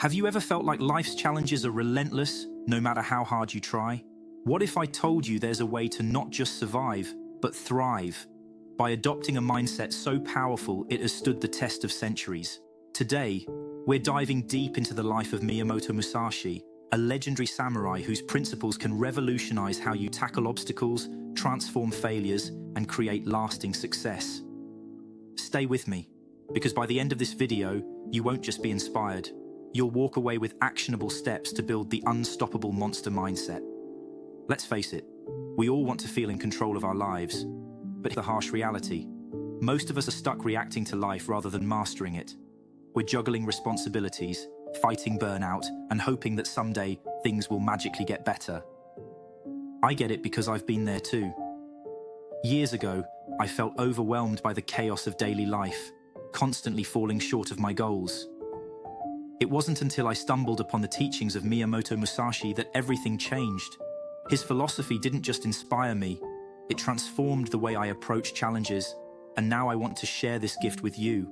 Have you ever felt like life's challenges are relentless, no matter how hard you try? What if I told you there's a way to not just survive, but thrive? By adopting a mindset so powerful it has stood the test of centuries. Today, we're diving deep into the life of Miyamoto Musashi, a legendary samurai whose principles can revolutionize how you tackle obstacles, transform failures, and create lasting success. Stay with me, because by the end of this video, you won't just be inspired. You'll walk away with actionable steps to build the unstoppable monster mindset. Let's face it, we all want to feel in control of our lives, but the harsh reality, most of us are stuck reacting to life rather than mastering it. We're juggling responsibilities, fighting burnout, and hoping that someday things will magically get better. I get it because I've been there too. Years ago, I felt overwhelmed by the chaos of daily life, constantly falling short of my goals. It wasn't until I stumbled upon the teachings of Miyamoto Musashi that everything changed. His philosophy didn't just inspire me, it transformed the way I approach challenges, and now I want to share this gift with you.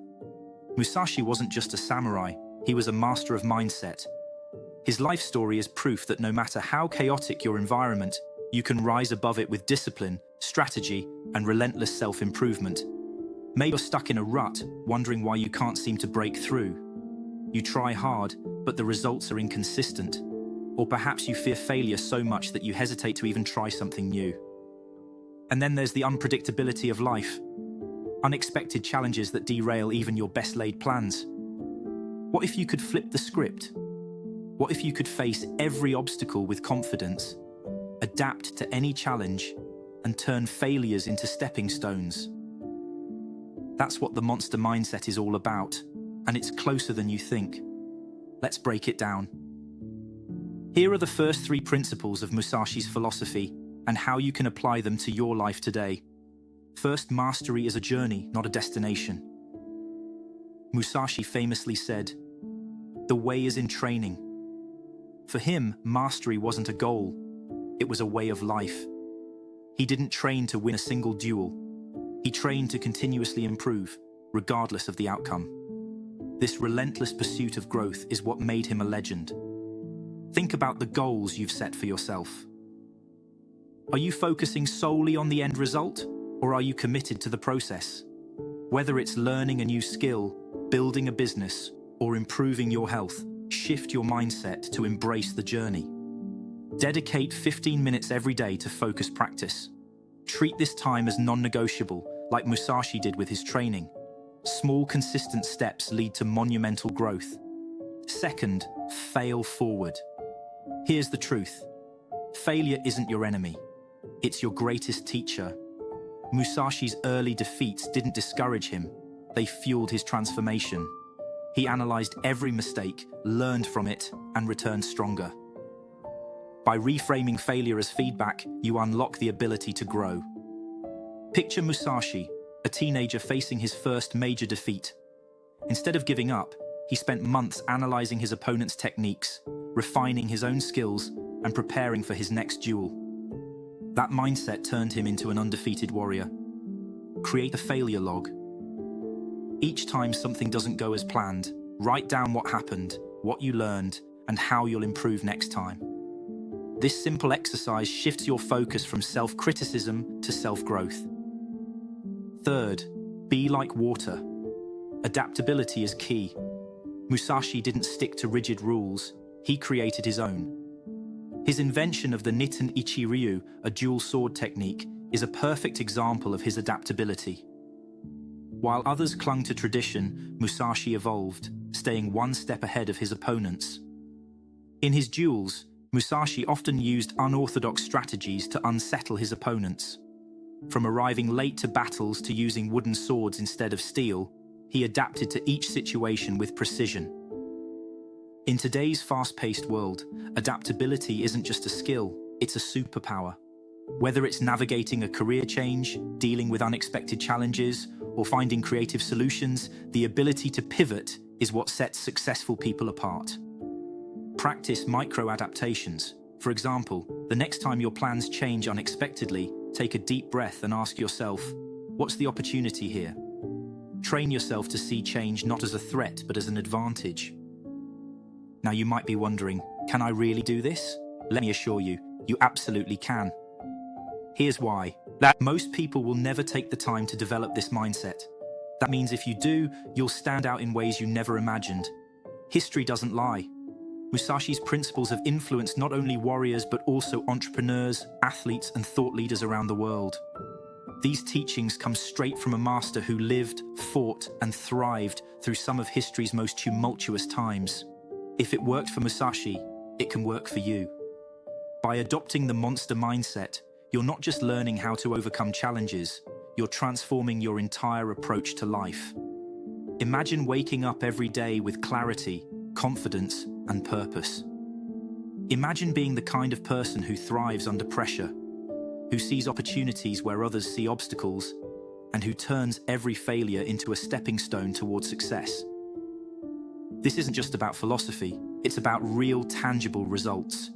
Musashi wasn't just a samurai, he was a master of mindset. His life story is proof that no matter how chaotic your environment, you can rise above it with discipline, strategy, and relentless self-improvement. Maybe you're stuck in a rut, wondering why you can't seem to break through. You try hard, but the results are inconsistent. Or perhaps you fear failure so much that you hesitate to even try something new. And then there's the unpredictability of life. Unexpected challenges that derail even your best-laid plans. What if you could flip the script? What if you could face every obstacle with confidence, adapt to any challenge, and turn failures into stepping stones? That's what the monster mindset is all about. And it's closer than you think. Let's break it down. Here are the first 3 principles of Musashi's philosophy and how you can apply them to your life today. First, mastery is a journey, not a destination. Musashi famously said, "The way is in training." For him, mastery wasn't a goal, it was a way of life. He didn't train to win a single duel. He trained to continuously improve, regardless of the outcome. This relentless pursuit of growth is what made him a legend. Think about the goals you've set for yourself. Are you focusing solely on the end result, or are you committed to the process? Whether it's learning a new skill, building a business, or improving your health, shift your mindset to embrace the journey. Dedicate 15 minutes every day to focused practice. Treat this time as non-negotiable, like Musashi did with his training. Small, consistent steps lead to monumental growth. Second, fail forward. Here's the truth. Failure isn't your enemy. It's your greatest teacher. Musashi's early defeats didn't discourage him. They fueled his transformation. He analyzed every mistake, learned from it, and returned stronger. By reframing failure as feedback, you unlock the ability to grow. Picture Musashi, a teenager facing his first major defeat. Instead of giving up, he spent months analyzing his opponent's techniques, refining his own skills, and preparing for his next duel. That mindset turned him into an undefeated warrior. Create a failure log. Each time something doesn't go as planned, write down what happened, what you learned, and how you'll improve next time. This simple exercise shifts your focus from self-criticism to self-growth. Third, be like water. Adaptability is key. Musashi didn't stick to rigid rules, he created his own. His invention of the Niten Ichi-ryu, a dual sword technique, is a perfect example of his adaptability. While others clung to tradition, Musashi evolved, staying one step ahead of his opponents. In his duels, Musashi often used unorthodox strategies to unsettle his opponents. From arriving late to battles to using wooden swords instead of steel, he adapted to each situation with precision. In today's fast-paced world, adaptability isn't just a skill, it's a superpower. Whether it's navigating a career change, dealing with unexpected challenges, or finding creative solutions, the ability to pivot is what sets successful people apart. Practice micro-adaptations. For example, the next time your plans change unexpectedly, take a deep breath and ask yourself, what's the opportunity here? Train yourself to see change not as a threat, but as an advantage. Now you might be wondering, can I really do this? Let me assure you, you absolutely can. Here's why. Most people will never take the time to develop this mindset. That means if you do, you'll stand out in ways you never imagined. History doesn't lie. Musashi's principles have influenced not only warriors but also entrepreneurs, athletes, and thought leaders around the world. These teachings come straight from a master who lived, fought, and thrived through some of history's most tumultuous times. If it worked for Musashi, it can work for you. By adopting the monster mindset, you're not just learning how to overcome challenges, you're transforming your entire approach to life. Imagine waking up every day with clarity, confidence, and purpose. Imagine being the kind of person who thrives under pressure, who sees opportunities where others see obstacles, and who turns every failure into a stepping stone towards success. This isn't just about philosophy, it's about real, tangible results.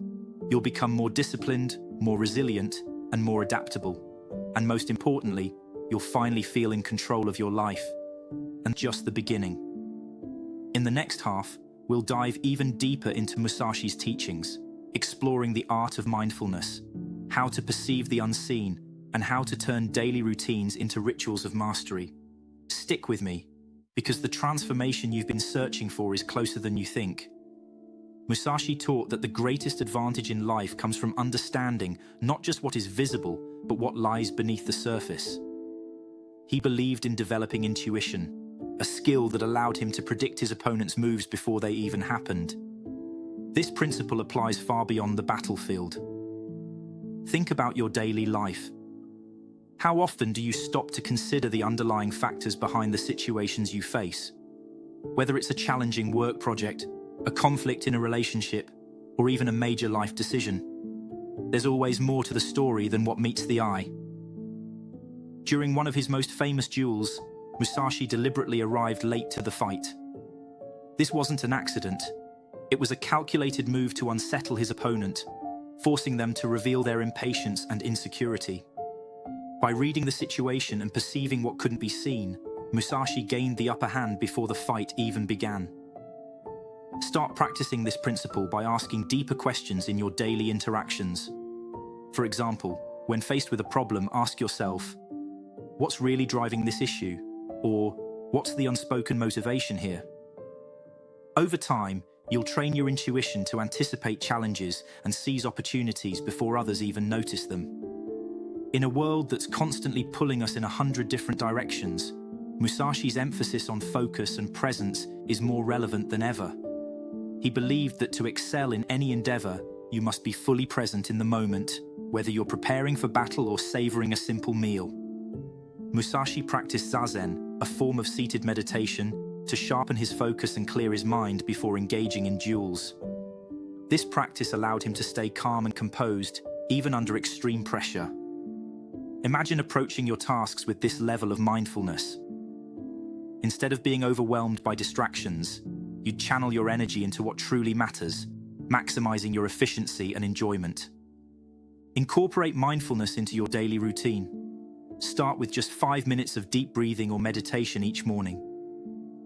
You'll become more disciplined, more resilient, and more adaptable. And most importantly, you'll finally feel in control of your life. And just the beginning. In the next half, we'll dive even deeper into Musashi's teachings, exploring the art of mindfulness, how to perceive the unseen, and how to turn daily routines into rituals of mastery. Stick with me, because the transformation you've been searching for is closer than you think. Musashi taught that the greatest advantage in life comes from understanding not just what is visible, but what lies beneath the surface. He believed in developing intuition, a skill that allowed him to predict his opponent's moves before they even happened. This principle applies far beyond the battlefield. Think about your daily life. How often do you stop to consider the underlying factors behind the situations you face? Whether it's a challenging work project, a conflict in a relationship, or even a major life decision, there's always more to the story than what meets the eye. During one of his most famous duels, Musashi deliberately arrived late to the fight. This wasn't an accident. It was a calculated move to unsettle his opponent, forcing them to reveal their impatience and insecurity. By reading the situation and perceiving what couldn't be seen, Musashi gained the upper hand before the fight even began. Start practicing this principle by asking deeper questions in your daily interactions. For example, when faced with a problem, ask yourself, what's really driving this issue? Or, what's the unspoken motivation here? Over time, you'll train your intuition to anticipate challenges and seize opportunities before others even notice them. In a world that's constantly pulling us in 100 different directions, Musashi's emphasis on focus and presence is more relevant than ever. He believed that to excel in any endeavor, you must be fully present in the moment, whether you're preparing for battle or savoring a simple meal. Musashi practiced zazen, a form of seated meditation, to sharpen his focus and clear his mind before engaging in duels. This practice allowed him to stay calm and composed, even under extreme pressure. Imagine approaching your tasks with this level of mindfulness. Instead of being overwhelmed by distractions, you'd channel your energy into what truly matters, maximizing your efficiency and enjoyment. Incorporate mindfulness into your daily routine. Start with just 5 minutes of deep breathing or meditation each morning.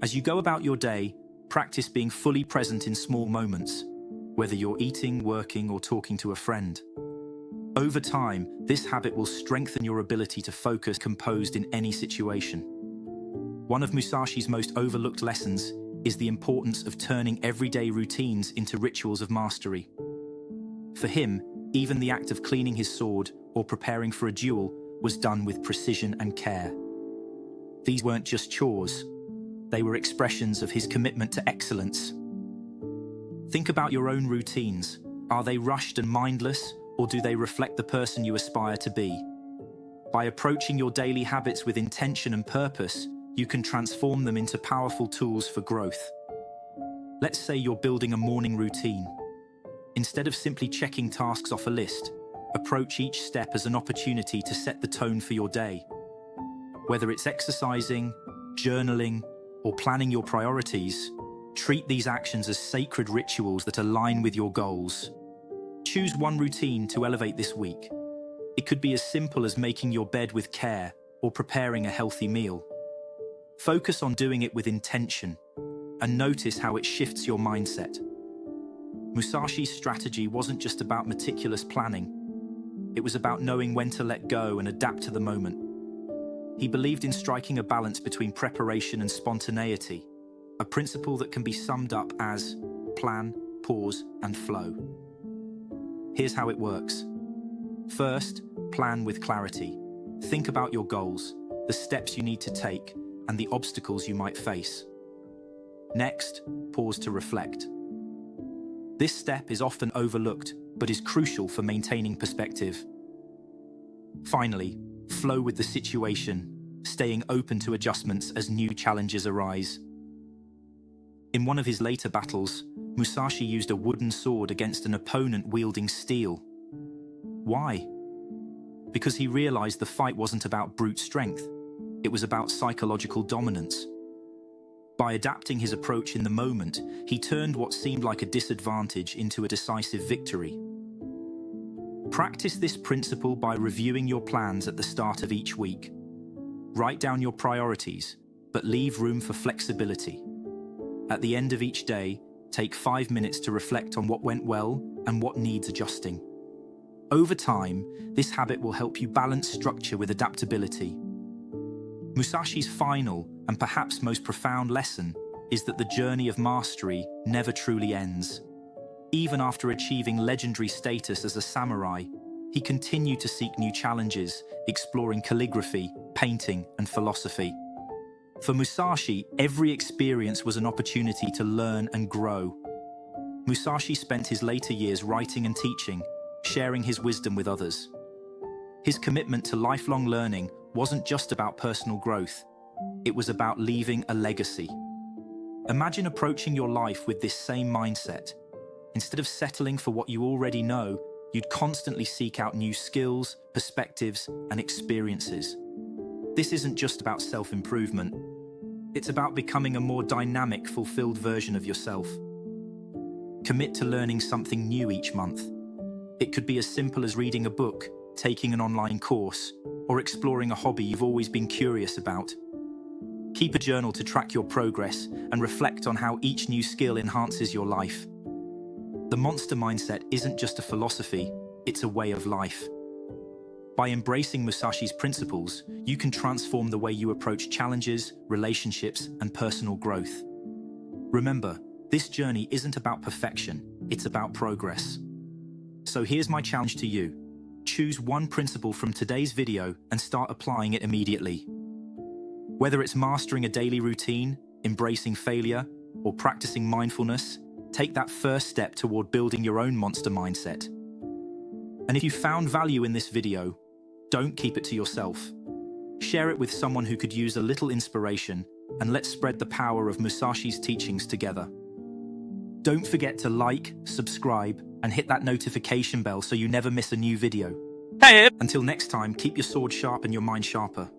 As you go about your day, practice being fully present in small moments, whether you're eating, working, or talking to a friend. Over time, this habit will strengthen your ability to focus composed in any situation. One of Musashi's most overlooked lessons is the importance of turning everyday routines into rituals of mastery. For him, even the act of cleaning his sword or preparing for a duel was done with precision and care. These weren't just chores, they were expressions of his commitment to excellence. Think about your own routines. Are they rushed and mindless, or do they reflect the person you aspire to be? By approaching your daily habits with intention and purpose, you can transform them into powerful tools for growth. Let's say you're building a morning routine. Instead of simply checking tasks off a list, approach each step as an opportunity to set the tone for your day. Whether it's exercising, journaling, or planning your priorities, treat these actions as sacred rituals that align with your goals. Choose one routine to elevate this week. It could be as simple as making your bed with care or preparing a healthy meal. Focus on doing it with intention and notice how it shifts your mindset. Musashi's strategy wasn't just about meticulous planning. It was about knowing when to let go and adapt to the moment. He believed in striking a balance between preparation and spontaneity, a principle that can be summed up as plan, pause, and flow. Here's how it works. First, plan with clarity. Think about your goals, the steps you need to take, and the obstacles you might face. Next, pause to reflect. This step is often overlooked, but is crucial for maintaining perspective. Finally, flow with the situation, staying open to adjustments as new challenges arise. In one of his later battles, Musashi used a wooden sword against an opponent wielding steel. Why? Because he realized the fight wasn't about brute strength, it was about psychological dominance. By adapting his approach in the moment, he turned what seemed like a disadvantage into a decisive victory. Practice this principle by reviewing your plans at the start of each week. Write down your priorities, but leave room for flexibility. At the end of each day, take 5 minutes to reflect on what went well and what needs adjusting. Over time, this habit will help you balance structure with adaptability. Musashi's final and perhaps most profound lesson is that the journey of mastery never truly ends. Even after achieving legendary status as a samurai, he continued to seek new challenges, exploring calligraphy, painting, and philosophy. For Musashi, every experience was an opportunity to learn and grow. Musashi spent his later years writing and teaching, sharing his wisdom with others. His commitment to lifelong learning wasn't just about personal growth, it was about leaving a legacy. Imagine approaching your life with this same mindset. Instead of settling for what you already know, you'd constantly seek out new skills, perspectives, and experiences. This isn't just about self-improvement. It's about becoming a more dynamic, fulfilled version of yourself. Commit to learning something new each month. It could be as simple as reading a book, taking an online course, or exploring a hobby you've always been curious about. Keep a journal to track your progress and reflect on how each new skill enhances your life. The monster mindset isn't just a philosophy, it's a way of life. By embracing Musashi's principles, you can transform the way you approach challenges, relationships, and personal growth. Remember, this journey isn't about perfection, it's about progress. So here's my challenge to you. Choose one principle from today's video and start applying it immediately. Whether it's mastering a daily routine, embracing failure, or practicing mindfulness, take that first step toward building your own monster mindset. And if you found value in this video, don't keep it to yourself. Share it with someone who could use a little inspiration, and let's spread the power of Musashi's teachings together. Don't forget to like, subscribe, and hit that notification bell so you never miss a new video. Hey. Until next time, keep your sword sharp and your mind sharper.